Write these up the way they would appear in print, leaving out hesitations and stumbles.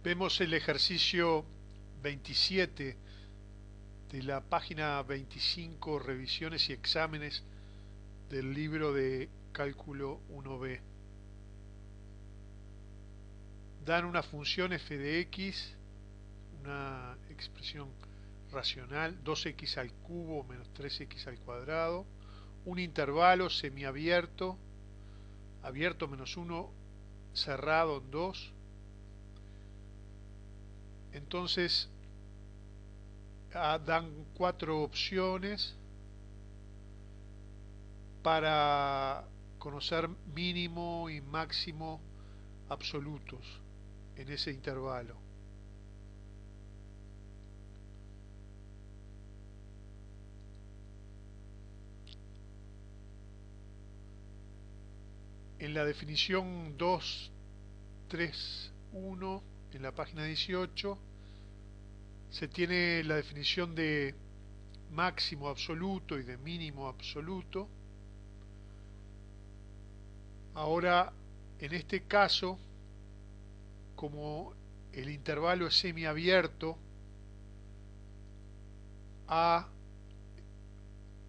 Vemos el ejercicio 27 de la página 25, revisiones y exámenes del libro de cálculo 1B. Dan una función f de x, una expresión racional, 2x al cubo menos 3x al cuadrado, un intervalo semiabierto, abierto menos 1, cerrado en 2. Entonces dan 4 opciones para conocer mínimo y máximo absolutos en ese intervalo. En la definición 2.3.1, en la página 18, se tiene la definición de máximo absoluto y de mínimo absoluto. Ahora, en este caso, como el intervalo es semiabierto, A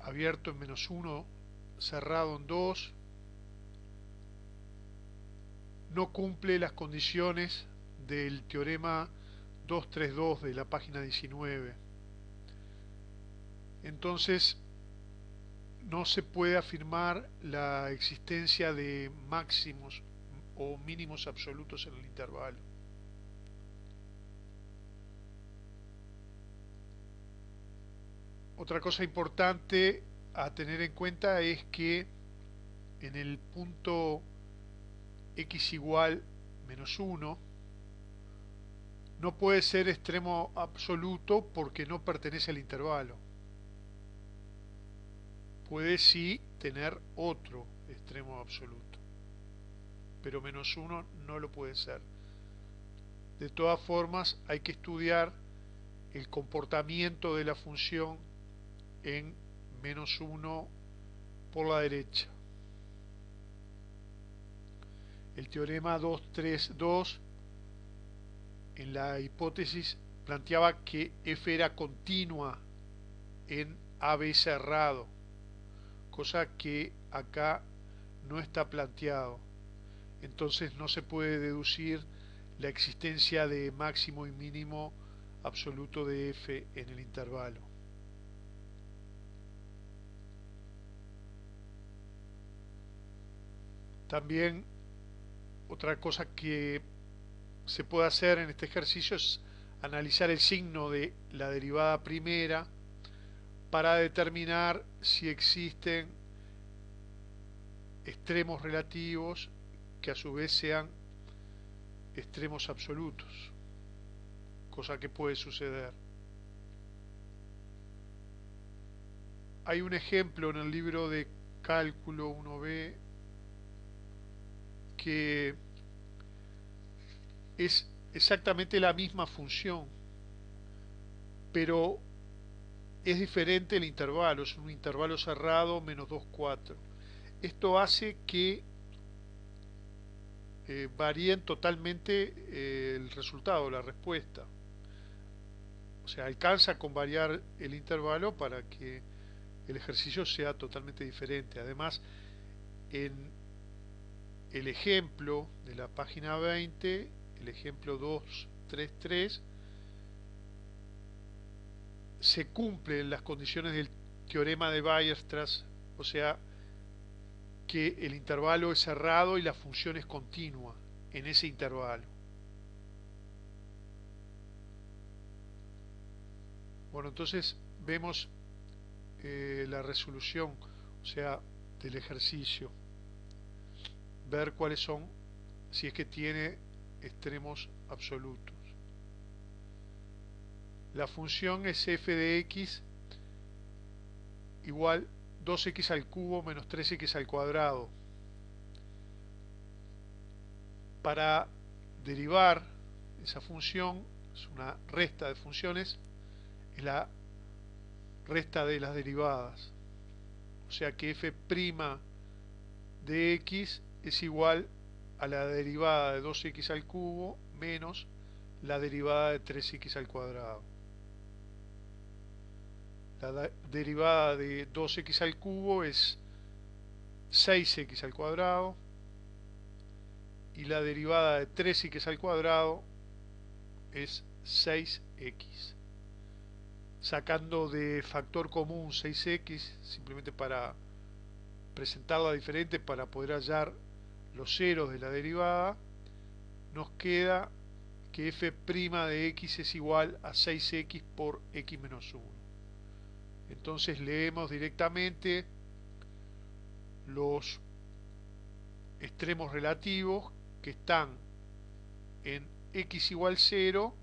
abierto en menos 1, cerrado en 2, no cumple las condiciones del teorema 232 de la página 19. Entonces, no se puede afirmar la existencia de máximos o mínimos absolutos en el intervalo. Otra cosa importante a tener en cuenta es que en el punto x igual menos 1 no puede ser extremo absoluto porque no pertenece al intervalo. Puede sí tener otro extremo absoluto, pero menos 1 no lo puede ser. De todas formas, hay que estudiar el comportamiento de la función en menos 1 por la derecha. El teorema 232 en la hipótesis planteaba que f era continua en AB cerrado, cosa que acá no está planteado. Entonces no se puede deducir la existencia de máximo y mínimo absoluto de f en el intervalo. También otra cosa que se puede hacer en este ejercicio es analizar el signo de la derivada primera para determinar si existen extremos relativos que a su vez sean extremos absolutos, cosa que puede suceder. Hay un ejemplo en el libro de cálculo 1B que es exactamente la misma función, pero es diferente el intervalo, es un intervalo cerrado menos 2, 4. Esto hace que varíen totalmente el resultado, la respuesta. O sea, alcanza con variar el intervalo para que el ejercicio sea totalmente diferente. Además, en el ejemplo de la página 20, el ejemplo 233, se cumplen las condiciones del teorema de Weierstrass, o sea, que el intervalo es cerrado y la función es continua en ese intervalo. Bueno, entonces vemos la resolución, o sea, del ejercicio, ver cuáles son, si es que tiene extremos absolutos. La función es f de x igual 2x al cubo menos 3x al cuadrado. Para derivar esa función, es una resta de funciones, es la resta de las derivadas. O sea que f' de x es igual a la derivada de 2x al cubo menos la derivada de 3x al cuadrado. La derivada de 2x al cubo es 6x al cuadrado y la derivada de 3x al cuadrado es 6x. Sacando de factor común 6x, simplemente para presentarla diferente, para poder hallar los ceros de la derivada, nos queda que f' de x es igual a 6x por x menos 1. Entonces leemos directamente los extremos relativos que están en x igual 0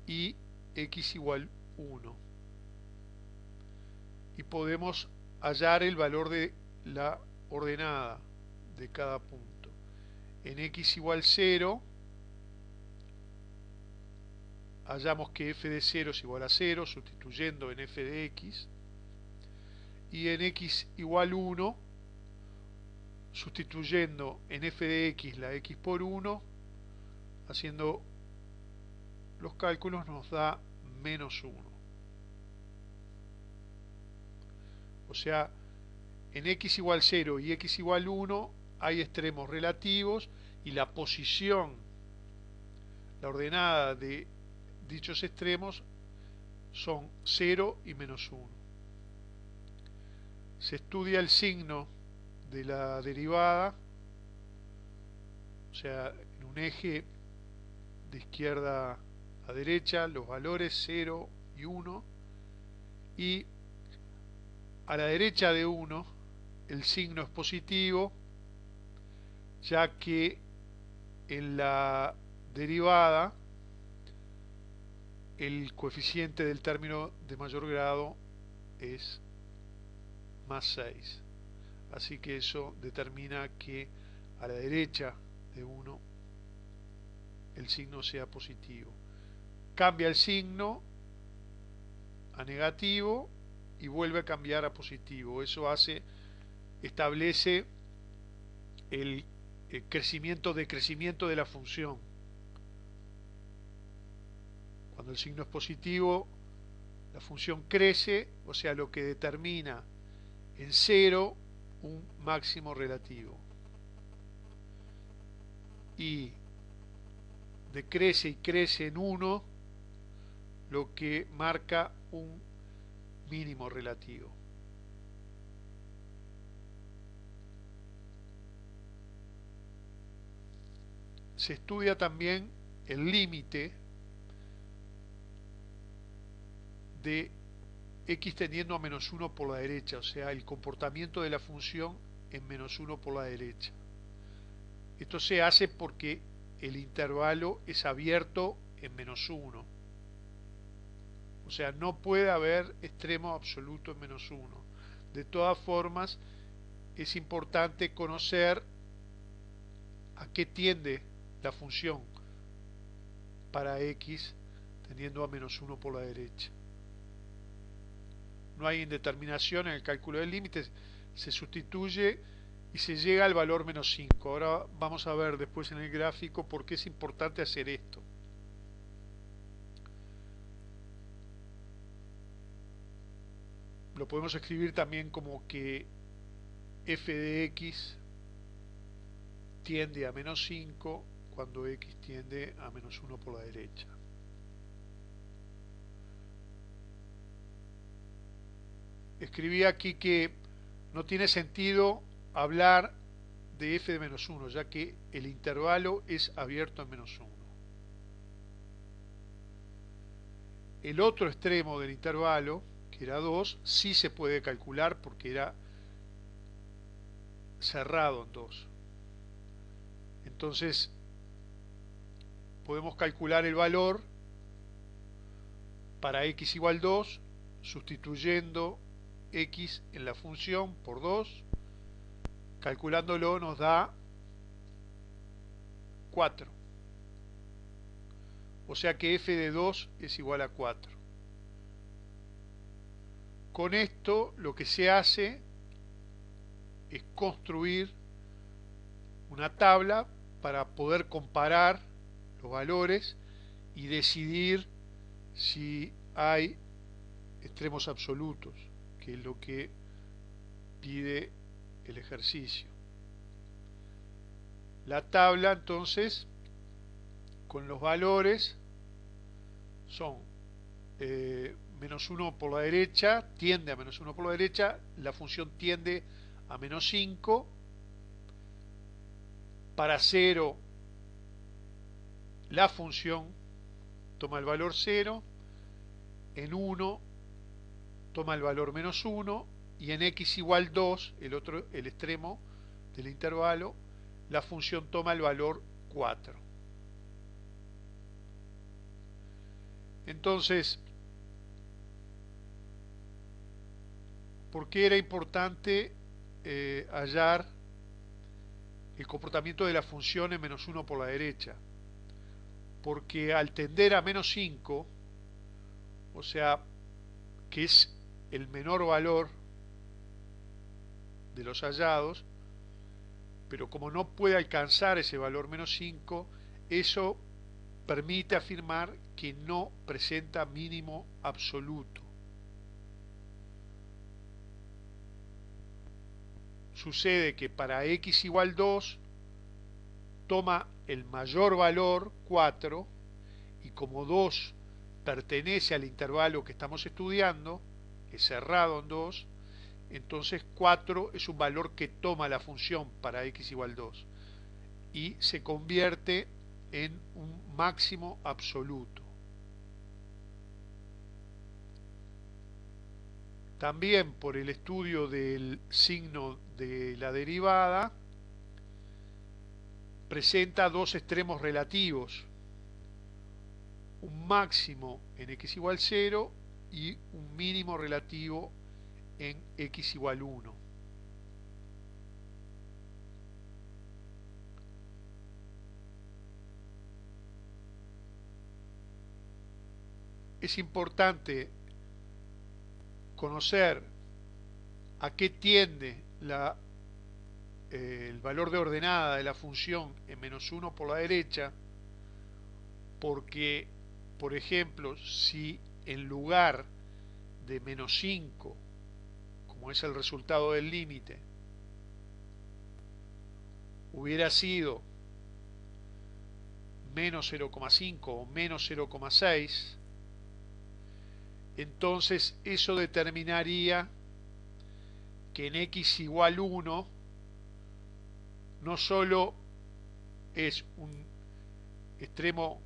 y x igual 1. Y podemos hallar el valor de la ordenada de cada punto. En x igual 0 hallamos que f de 0 es igual a 0, sustituyendo en f de x, y en x igual 1, sustituyendo en f de x la x por 1, haciendo los cálculos nos da menos 1. O sea, en x igual 0 y x igual 1 hay extremos relativos y la posición, la ordenada de dichos extremos son 0 y menos 1. Se estudia el signo de la derivada, o sea, en un eje de izquierda a derecha, los valores 0 y 1, y a la derecha de 1 el signo es positivo, ya que en la derivada el coeficiente del término de mayor grado es más 6. Así que eso determina que a la derecha de 1 el signo sea positivo. Cambia el signo a negativo y vuelve a cambiar a positivo. Eso establece el crecimiento-decrecimiento de la función. Cuando el signo es positivo, la función crece, o sea, lo que determina en 0 un máximo relativo. Y decrece y crece en 1, lo que marca un mínimo relativo. Se estudia también el límite de x tendiendo a menos 1 por la derecha, o sea, el comportamiento de la función en menos 1 por la derecha. Esto se hace porque el intervalo es abierto en menos 1. O sea, no puede haber extremo absoluto en menos 1. De todas formas, es importante conocer a qué tiende la función para x tendiendo a menos 1 por la derecha. No hay indeterminación en el cálculo del límite, se sustituye y se llega al valor menos 5. Ahora vamos a ver después en el gráfico por qué es importante hacer esto. Lo podemos escribir también como que f de x tiende a menos 5 cuando x tiende a menos 1 por la derecha. Escribí aquí que no tiene sentido hablar de f de menos 1, ya que el intervalo es abierto en menos 1. El otro extremo del intervalo, que era 2, sí se puede calcular porque era cerrado en 2. Entonces, podemos calcular el valor para x igual 2, sustituyendo x en la función por 2, calculándolo nos da 4. O sea que f de 2 es igual a 4. Con esto lo que se hace es construir una tabla para poder comparar los valores y decidir si hay extremos absolutos, que es lo que pide el ejercicio. La tabla entonces con los valores son menos 1 por la derecha, tiende a menos 1 por la derecha, la función tiende a menos 5, para 0 la función toma el valor 0, en 1 toma el valor menos 1 y en x igual 2, el extremo del intervalo, la función toma el valor 4. Entonces, ¿por qué era importante hallar el comportamiento de la función en menos 1 por la derecha? Porque al tender a menos 5, o sea, que es el menor valor de los hallados, pero como no puede alcanzar ese valor menos 5, eso permite afirmar que no presenta mínimo absoluto. Sucede que para x igual 2 toma el mayor valor 4 y como 2 pertenece al intervalo que estamos estudiando, es cerrado en 2, entonces 4 es un valor que toma la función para x igual 2 y se convierte en un máximo absoluto. También por el estudio del signo de la derivada, presenta dos extremos relativos, un máximo en x igual 0 y un mínimo relativo en x igual 1. Es importante conocer a qué tiende el valor de ordenada de la función en menos 1 por la derecha, porque, por ejemplo, si en lugar de menos 5, como es el resultado del límite, hubiera sido menos 0,5 o menos 0,6, entonces eso determinaría que en x igual 1 no solo es un extremo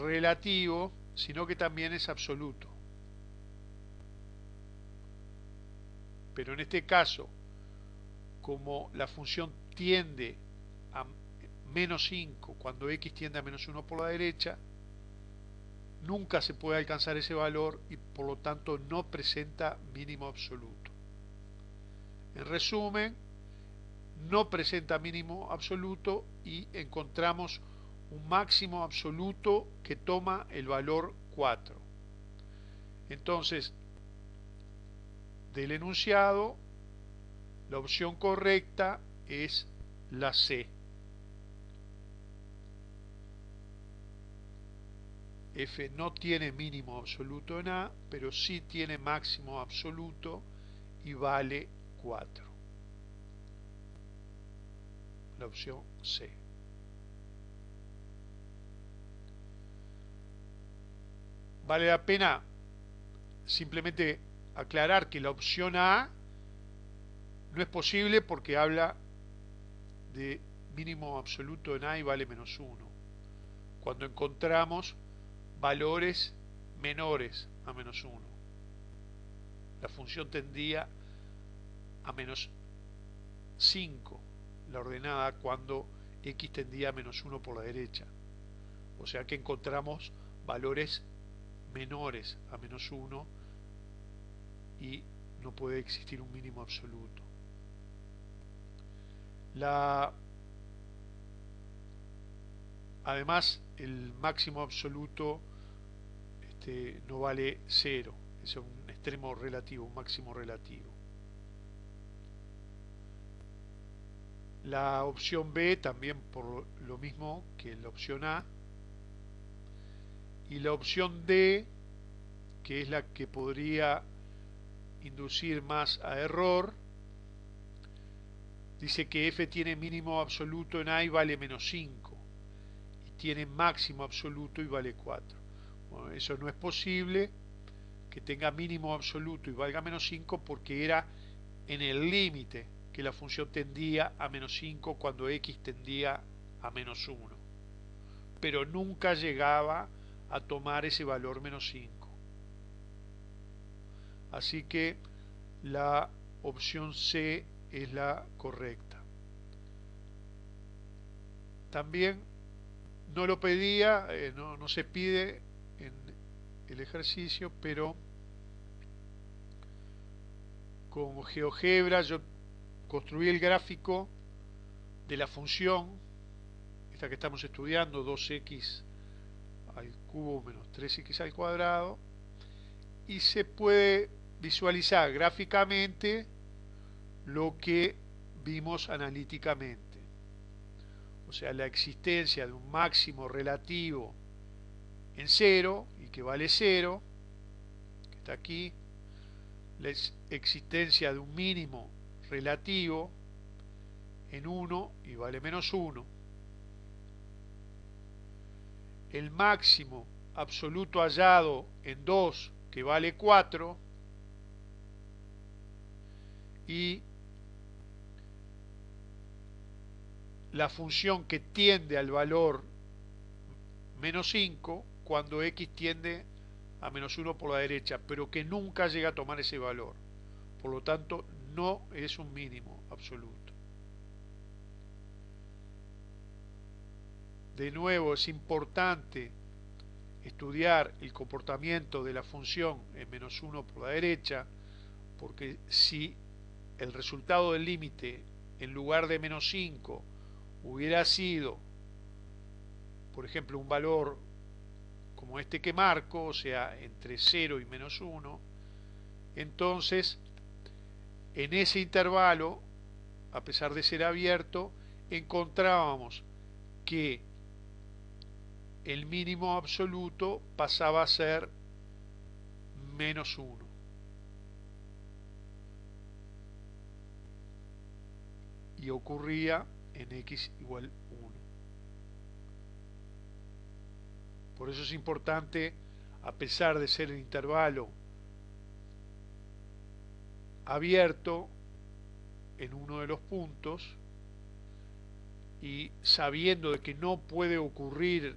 relativo, sino que también es absoluto. Pero en este caso, como la función tiende a menos 5 cuando x tiende a menos 1 por la derecha, nunca se puede alcanzar ese valor y por lo tanto no presenta mínimo absoluto. En resumen, no presenta mínimo absoluto y encontramos un máximo absoluto que toma el valor 4. Entonces, del enunciado, la opción correcta es la C. F no tiene mínimo absoluto en A, pero sí tiene máximo absoluto y vale 4. La opción C. Vale la pena simplemente aclarar que la opción A no es posible porque habla de mínimo absoluto en A y vale menos 1. Cuando encontramos valores menores a menos 1, la función tendría a menos 5, la ordenada, cuando x tendía a menos 1 por la derecha. O sea que encontramos valores menores a menos 1 y no puede existir un mínimo absoluto. Además, el máximo absoluto no vale 0, es un extremo relativo, un máximo relativo. La opción B también por lo mismo que la opción A, Y la opción D, que es la que podría inducir más a error, dice que f tiene mínimo absoluto en A y vale menos 5, y tiene máximo absoluto y vale 4. Bueno, eso no es posible, que tenga mínimo absoluto y valga menos 5, porque era en el límite que la función tendía a menos 5 cuando x tendía a menos 1, pero nunca llegaba a tomar ese valor menos 5. Así que la opción C es la correcta. También no lo pedía, no se pide en el ejercicio, pero con GeoGebra yo construí el gráfico de la función, esta que estamos estudiando, 2x al cubo menos 3x al cuadrado, y se puede visualizar gráficamente lo que vimos analíticamente. O sea, la existencia de un máximo relativo en 0 y que vale 0, que está aquí, la existencia de un mínimo relativo en 1 y vale menos 1, el máximo absoluto hallado en 2 que vale 4, y la función que tiende al valor menos 5 cuando x tiende a menos 1 por la derecha, pero que nunca llega a tomar ese valor. Por lo tanto, no es un mínimo absoluto. De nuevo, es importante estudiar el comportamiento de la función en menos 1 por la derecha, porque si el resultado del límite en lugar de menos 5 hubiera sido, por ejemplo, un valor como este que marco, o sea, entre 0 y menos 1, entonces en ese intervalo, a pesar de ser abierto, encontrábamos que el mínimo absoluto pasaba a ser menos 1. Y ocurría en x igual 1. Por eso es importante, a pesar de ser el intervalo abierto en uno de los puntos, y sabiendo de que no puede ocurrir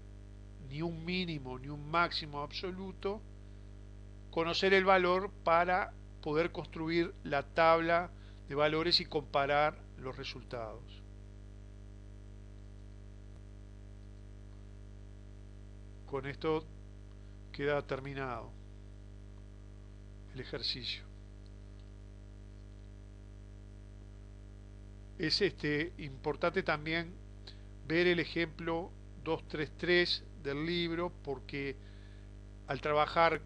ni un mínimo ni un máximo absoluto, conocer el valor para poder construir la tabla de valores y comparar los resultados. Con esto queda terminado el ejercicio. Es importante también ver el ejemplo 233 del libro, porque al trabajar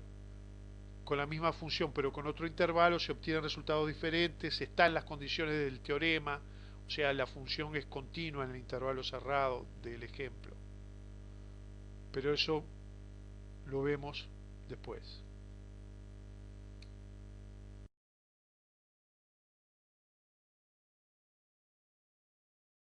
con la misma función pero con otro intervalo se obtienen resultados diferentes, están las condiciones del teorema, o sea, la función es continua en el intervalo cerrado del ejemplo. Pero eso lo vemos después.